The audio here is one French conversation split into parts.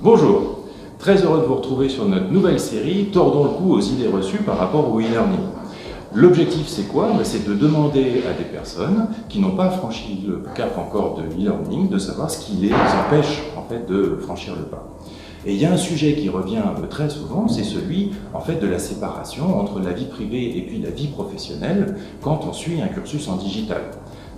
Bonjour, très heureux de vous retrouver sur notre nouvelle série Tordons le cou aux idées reçues par rapport au e-learning. L'objectif c'est quoi? C'est de demander à des personnes qui n'ont pas franchi le cap encore de e-learning de savoir ce qui les empêche en fait de franchir le pas. Et il y a un sujet qui revient très souvent, c'est celui en fait de la séparation entre la vie privée et puis la vie professionnelle quand on suit un cursus en digital.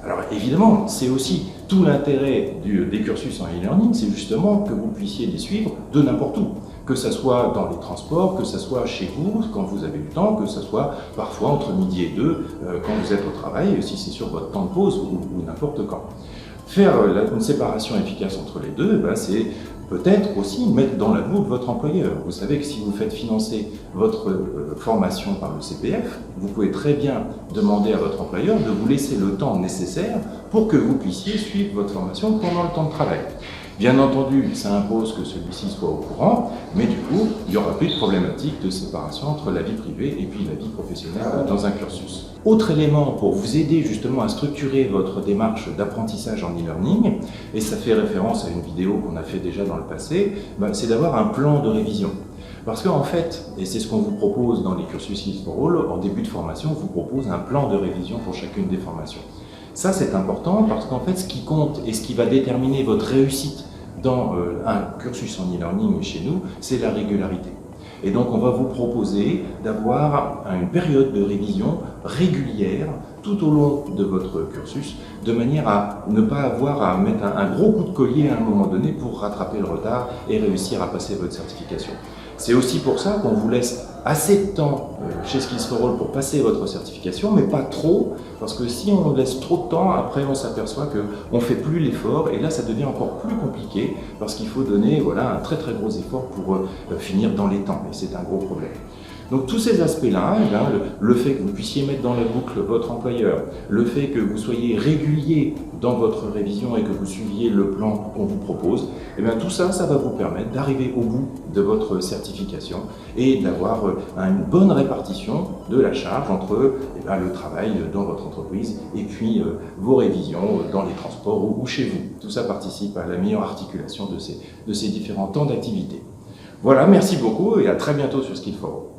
Alors évidemment, c'est aussi tout l'intérêt des cursus en e-learning, c'est justement que vous puissiez les suivre de n'importe où. Que ce soit dans les transports, que ce soit chez vous, quand vous avez du temps, que ce soit parfois entre midi et deux, quand vous êtes au travail, si c'est sur votre temps de pause ou n'importe quand. Faire une séparation efficace entre les deux, c'est peut-être aussi mettre dans la boucle votre employeur. Vous savez que si vous faites financer votre formation par le CPF, vous pouvez très bien demander à votre employeur de vous laisser le temps nécessaire pour que vous puissiez suivre votre formation pendant le temps de travail. Bien entendu, ça impose que celui-ci soit au courant, mais du coup, il n'y aura plus de problématique de séparation entre la vie privée et puis la vie professionnelle dans un cursus. Autre élément pour vous aider justement à structurer votre démarche d'apprentissage en e-learning, et ça fait référence à une vidéo qu'on a fait déjà dans le passé, c'est d'avoir un plan de révision. Parce qu'en fait, et c'est ce qu'on vous propose dans les cursus Skills for All, en début de formation, on vous propose un plan de révision pour chacune des formations. Ça, c'est important parce qu'en fait, ce qui compte et ce qui va déterminer votre réussite dans un cursus en e-learning chez nous, c'est la régularité. Et donc, on va vous proposer d'avoir une période de révision régulière tout au long de votre cursus, de manière à ne pas avoir à mettre un gros coup de collier à un moment donné pour rattraper le retard et réussir à passer votre certification. C'est aussi pour ça qu'on vous laisse assez de temps chez Skills for All pour passer votre certification, mais pas trop, parce que si on laisse trop de temps, après on s'aperçoit qu'on ne fait plus l'effort, et là ça devient encore plus compliqué, parce qu'il faut donner un très gros effort pour finir dans les temps, et c'est un gros problème. Donc tous ces aspects-là, le fait que vous puissiez mettre dans la boucle votre employeur, le fait que vous soyez régulier dans votre révision et que vous suiviez le plan qu'on vous propose, tout ça, ça va vous permettre d'arriver au bout de votre certification et d'avoir une bonne répartition de la charge entre le travail dans votre entreprise et puis vos révisions dans les transports ou chez vous. Tout ça participe à la meilleure articulation de ces différents temps d'activité. Voilà, merci beaucoup et à très bientôt sur Skills for All.